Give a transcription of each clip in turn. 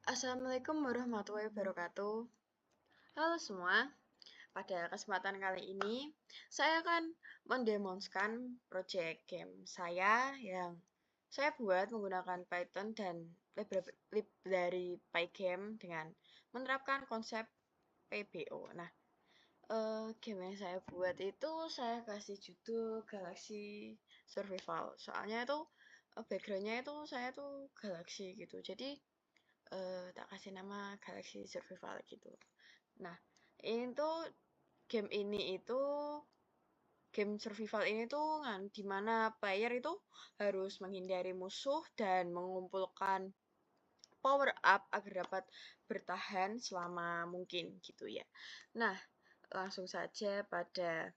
Assalamualaikum warahmatullahi wabarakatuh. Halo semua, pada kesempatan kali ini saya akan mendemonstrasikan project game saya yang saya buat menggunakan Python dan lib dari Pygame dengan menerapkan konsep PBO. Nah, game yang saya buat itu saya kasih judul Galaxy Survival. Soalnya itu backgroundnya itu saya tuh galaksi gitu. Jadi tak kasih nama Galaxy Survival gitu. Nah, ini tuh game survival ini tuh dimana player itu harus menghindari musuh dan mengumpulkan power up agar dapat bertahan selama mungkin gitu ya. Nah, langsung saja pada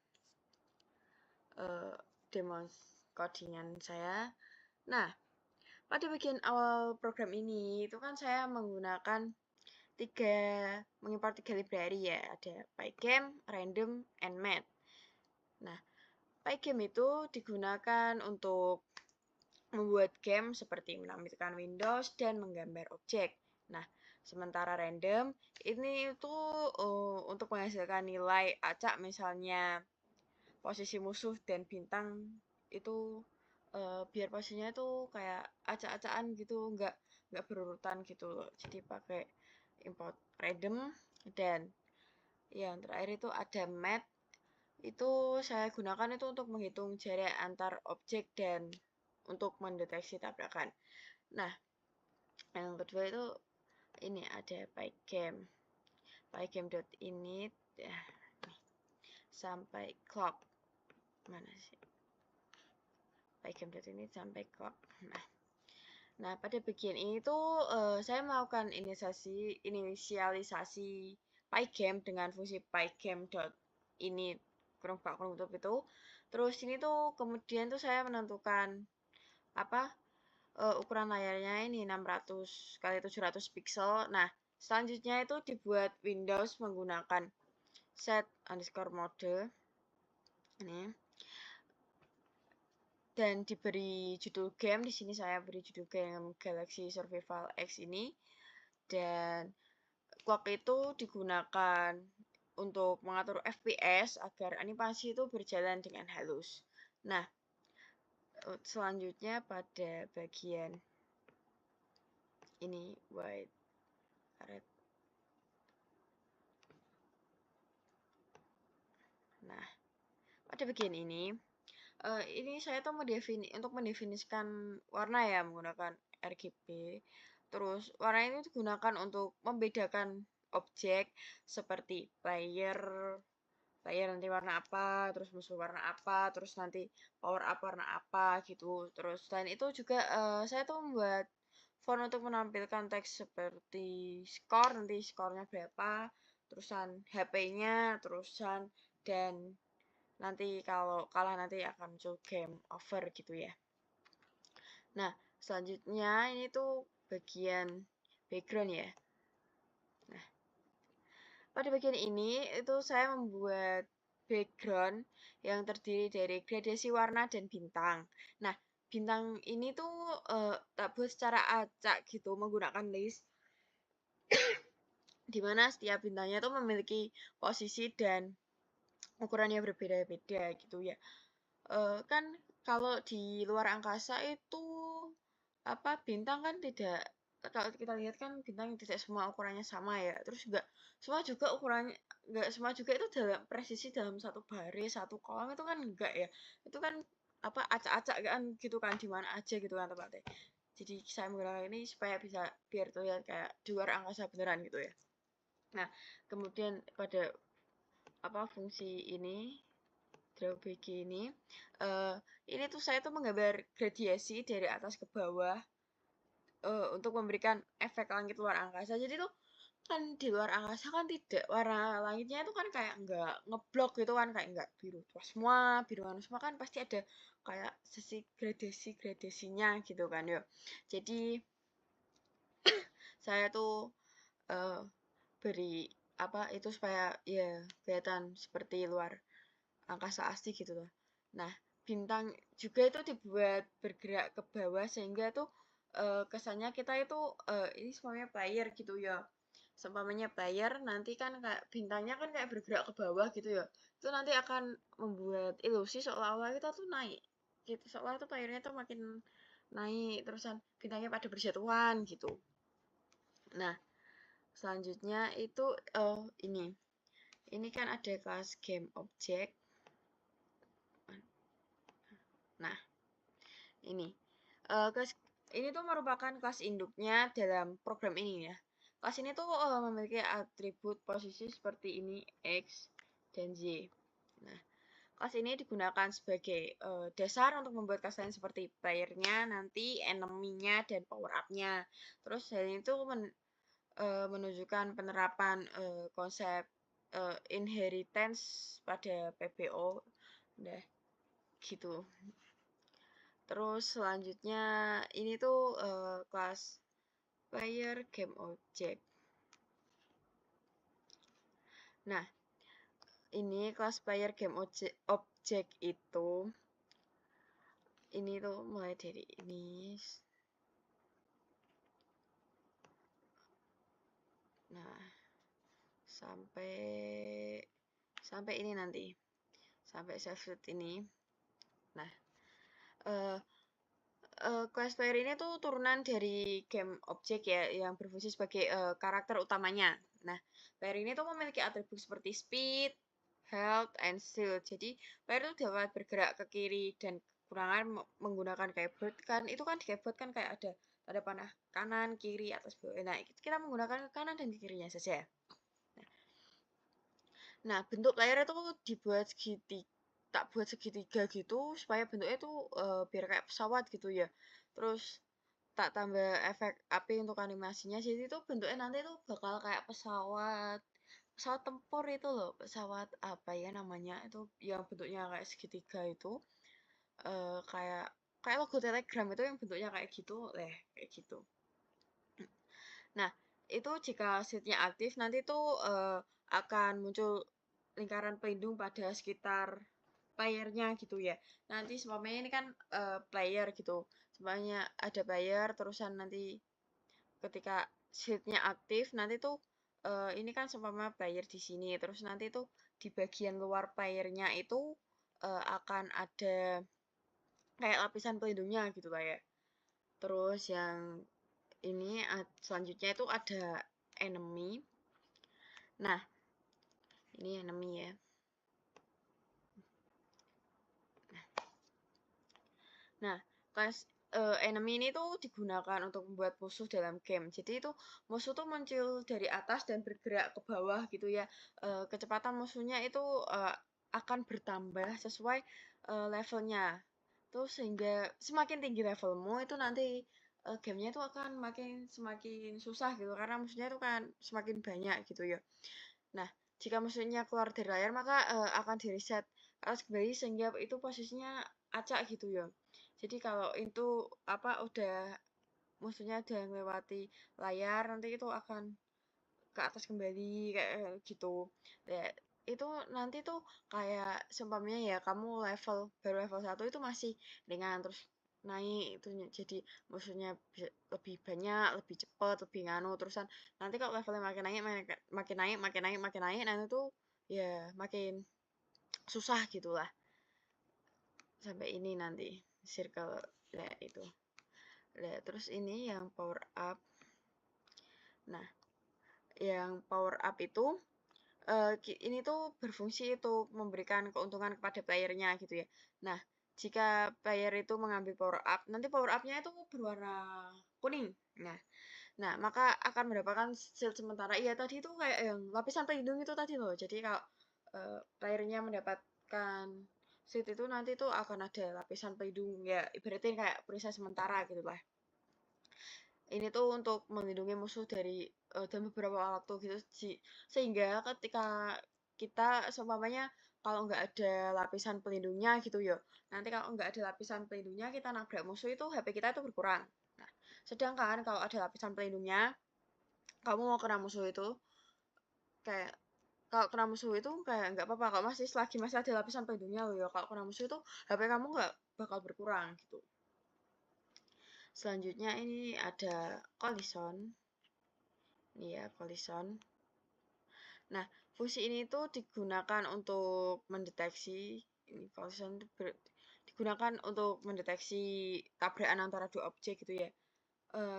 demo codingan saya. Nah, pada bagian awal program ini itu kan saya menggunakan mengimport 3 library ya, ada Pygame, Random, and Math. Nah, Pygame itu digunakan untuk membuat game seperti menampilkan Windows dan menggambar objek. Nah, sementara Random ini itu untuk menghasilkan nilai acak, misalnya posisi musuh dan bintang itu biar posisinya itu kayak acak-acakan gitu, nggak berurutan gitu loh. Jadi pakai import random. Dan yang terakhir itu ada math, itu saya gunakan itu untuk menghitung jarak antar objek dan untuk mendeteksi tabrakan. Nah, yang kedua itu ini ada pygame.init ya, sampai clock. Mana sih? Pygame.init sampai clock. Nah, pada bagian ini tuh saya melakukan inisialisasi Pygame dengan fungsi pygame.init kurung tutup itu. Terus ini tuh kemudian tuh saya menentukan apa ukuran layarnya ini 600 kali 700 pixel. Nah, selanjutnya itu dibuat Windows menggunakan set_mode ini dan diberi judul game. Di sini saya beri judul game Galaxy Survival X ini. Dan clock itu digunakan untuk mengatur FPS agar animasi itu berjalan dengan halus. Nah, selanjutnya pada bagian ini white red. Nah, pada bagian ini saya tuh untuk mendefinisikan warna ya menggunakan RGB. Terus warna ini digunakan untuk membedakan objek seperti player nanti warna apa, terus musuh warna apa, terus nanti power up warna apa gitu. Terus selain itu juga saya tuh membuat font untuk menampilkan teks seperti skor, nanti skornya berapa, terusan HP-nya, terusan dan nanti kalau kalah nanti akan muncul game over gitu ya. Nah, selanjutnya ini tuh bagian background ya. Nah, pada bagian ini itu saya membuat background yang terdiri dari gradasi warna dan bintang. Nah, bintang ini tuh tak buat secara acak gitu menggunakan list, di mana setiap bintangnya tuh memiliki posisi dan ukurannya berbeda-beda gitu ya. Kan kalau di luar angkasa itu bintang kan tidak, kalau kita lihat kan bintang tidak semua ukurannya sama ya. Terus nggak semua juga itu dalam presisi dalam satu baris, satu kolom itu kan enggak ya. Itu kan acak-acak kan gitu kan di mana aja gitu kan tempatnya. Jadi saya menggunakan ini supaya biar terlihat kayak di luar angkasa beneran gitu ya. Nah, kemudian pada fungsi ini drawback ini tuh saya tuh menggambar gradiasi dari atas ke bawah untuk memberikan efek langit luar angkasa. Jadi tuh kan di luar angkasa kan tidak, warna langitnya itu kan kayak nggak ngeblok gitu kan, kayak nggak biru tua semua, biru anu semua, kan pasti ada kayak sisi gradasinya gitu kan ya. Jadi saya tuh uh, beri itu supaya ya kelihatan seperti luar angkasa asli gitu loh. Nah, bintang juga itu dibuat bergerak ke bawah sehingga tuh kesannya kita itu ini semuanya player gitu ya. Seumpamanya player nanti kan kayak bintangnya kan kayak bergerak ke bawah gitu ya. Itu nanti akan membuat ilusi seolah-olah kita tuh naik. Gitu, seolah tuh playernya tuh makin naik terusan bintangnya pada berjatuhan gitu. Nah, selanjutnya itu ini. Ini kan ada kelas game object. Nah, ini. Kelas ini tuh merupakan kelas induknya dalam program ini ya. Kelas ini tuh memiliki atribut posisi seperti ini X dan Y. Nah, kelas ini digunakan sebagai dasar untuk membuat kelas lain seperti playernya, nanti enemy-nya dan power up-nya. Terus hal ini tuh menunjukkan penerapan konsep inheritance pada PBO. Udah gitu. Terus selanjutnya ini tuh kelas player game object. Nah, ini kelas player game object itu ini tuh mulai dari ini. Nah, sampai ini nanti. Sampai self ini. Nah, eh class player ini tuh turunan dari game object ya yang berfungsi sebagai karakter utamanya. Nah, player ini tuh memiliki atribut seperti speed, health, and shield. Jadi, player itu dapat bergerak ke kiri dan kekurangan menggunakan keyboard kan. Itu kan di keyboard kan kayak ada tanda panah kanan, kiri, atas, bawah. Nah, kita menggunakan kanan dan kirinya saja. Nah, bentuk player itu dibuat tak buat segitiga gitu supaya bentuknya tuh biar kayak pesawat gitu ya. Terus tak tambah efek api untuk animasinya. Jadi itu bentuknya nanti tuh bakal kayak pesawat pesawat tempur itu loh, pesawat apa ya namanya itu yang bentuknya kayak segitiga itu kayak kayak logo Telegram itu yang bentuknya kayak gitu, kayak gitu. Nah, itu jika seatnya aktif nanti tuh akan muncul lingkaran pelindung pada sekitar playernya gitu ya. Nanti semuanya ini kan player gitu. Semuanya ada player terusan nanti ketika seatnya aktif nanti tuh ini kan seumpama player di sini terus nanti tuh di bagian luar playernya itu akan ada kayak lapisan pelindungnya gitu lah ya. Terus yang ini selanjutnya itu ada enemy. Nah, ini enemy ya. Nah, kelas enemy ini tuh digunakan untuk membuat musuh dalam game. Jadi itu musuh tuh muncul dari atas dan bergerak ke bawah gitu ya. Kecepatan musuhnya itu akan bertambah sesuai levelnya. Tuh sehingga semakin tinggi levelmu itu nanti gamenya itu akan semakin susah gitu karena musuhnya itu kan semakin banyak gitu ya. Nah, jika musuhnya keluar dari layar maka akan di-reset harus kembali sehingga itu posisinya acak gitu ya. Jadi kalau itu apa udah musuhnya udah melewati layar nanti itu akan ke atas kembali kayak gitu. Ya, itu nanti tuh kayak seumpamanya ya kamu baru level 1 itu masih ringan terus naik itu jadi musuhnya lebih banyak, lebih cepat, lebih nganu terusan nanti kalau levelnya makin naik makin naik makin naik makin naik nah itu ya makin susah gitulah sampai ini nanti circle ya itu. Nah, terus ini yang power up. Nah, yang power up itu ini tuh berfungsi untuk memberikan keuntungan kepada playernya gitu ya. Nah, jika player itu mengambil power up, nanti power up-nya itu berwarna kuning. Nah, maka akan mendapatkan shield sementara. Iya, tadi itu kayak yang lapisan pelindung itu tadi loh. Jadi kalau playernya mendapatkan shield itu nanti tuh akan ada lapisan pelindung ya, ibaratnya kayak perisai sementara gitu lah. Ini tuh untuk melindungi musuh dari dalam beberapa waktu gitu sehingga ketika kita seumpamanya kalau nggak ada lapisan pelindungnya gitu ya nanti kalau nggak ada lapisan pelindungnya kita nabrak musuh itu HP kita itu berkurang. Nah, sedangkan kalau ada lapisan pelindungnya kamu mau kena musuh itu kayak kalau kena musuh itu kayak nggak apa-apa kalau selagi masih ada lapisan pelindungnya loh ya kalau kena musuh itu HP kamu nggak bakal berkurang gitu. Selanjutnya ini ada collision. Ini ya, collision. Nah, fungsi ini tuh digunakan untuk mendeteksi ini collision digunakan untuk mendeteksi tabrakan antara dua objek gitu ya.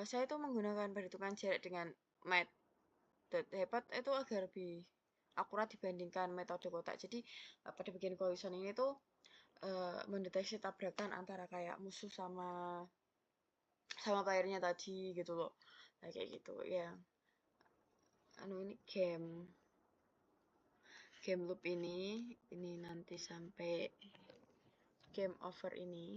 Saya tuh menggunakan perhitungan jarak dengan hebat itu agar lebih akurat dibandingkan metode kotak. Jadi pada bagian collision ini tuh mendeteksi tabrakan antara kayak musuh sama playernya tadi gitu loh. Nah, kayak gitu ya. Ini game loop ini nanti sampai game over ini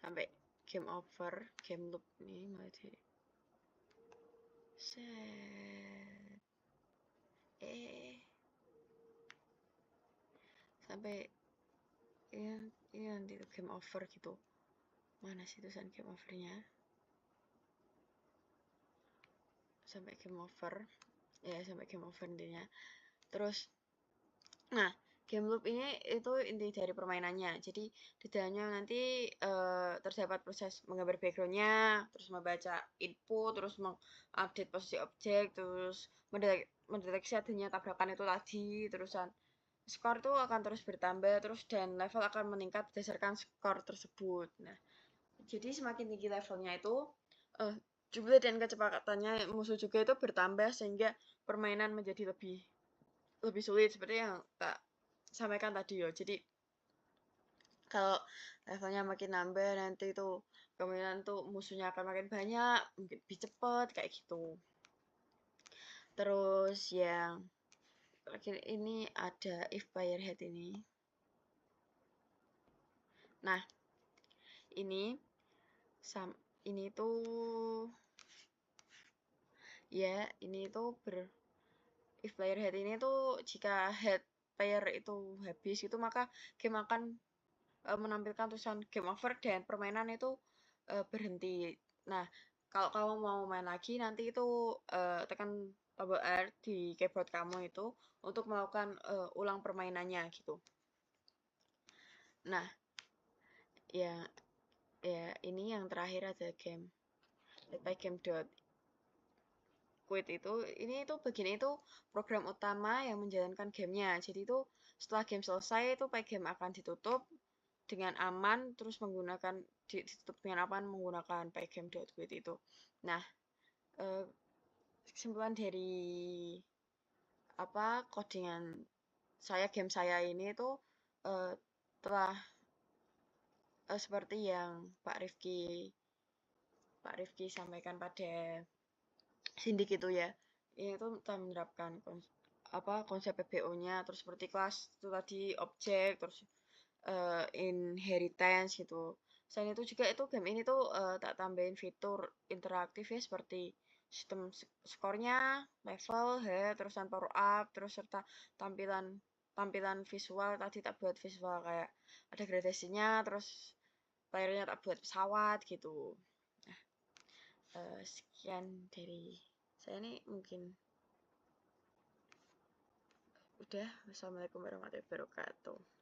sampai game over game loop ini mulai dari set sampai ini nanti game over gitu. Mana sih tulisan game overnya? Sampai game over ya, sampai game over intinya. Terus nah, game loop ini itu inti dari permainannya. Jadi di dalamnya nanti terdapat proses menggambar backgroundnya, terus membaca input, terus mengupdate posisi objek, terus mendeteksi adanya tabrakan itu tadi, terusan skor itu akan terus bertambah, terus dan level akan meningkat berdasarkan skor tersebut. Nah, jadi semakin tinggi levelnya itu jumlah dan kecepatannya musuh juga itu bertambah sehingga permainan menjadi lebih sulit seperti yang tak sampaikan tadi ya. Jadi kalau levelnya makin nambah nanti tuh kemungkinan tuh musuhnya akan makin banyak, mungkin lebih cepet kayak gitu. Terus yang terakhir ini ada if player head ini. Nah, ini ini tuh ya, ini tuh if player head ini tuh jika head player itu habis itu maka game akan menampilkan tulisan game over dan permainan itu berhenti. Nah, kalau kamu mau main lagi nanti itu tekan tombol R di keyboard kamu itu untuk melakukan ulang permainannya gitu. Nah, ya ini yang terakhir ada game game dot quit itu ini itu bagian itu program utama yang menjalankan gamenya. Jadi itu setelah game selesai itu game akan ditutup dengan aman terus menggunakan ditutup dengan aman menggunakan pygame.quit itu. Nah, kesimpulan dari codingan game saya ini itu telah seperti yang Pak Rifki sampaikan pada Sindik itu ya. Ini tuh telah menerapkan konsep PBO-nya terus seperti kelas itu tadi objek terus inheritance gitu. Selain itu juga itu game ini tuh tak tambahin fitur interaktif ya seperti sistem skornya, level, terusan power up, terus serta tampilan visual tadi tak buat visual kayak ada gradasinya, terus layarnya tak buat pesawat gitu. Nah, sekian dari saya nih mungkin udah. Wassalamualaikum warahmatullahi wabarakatuh.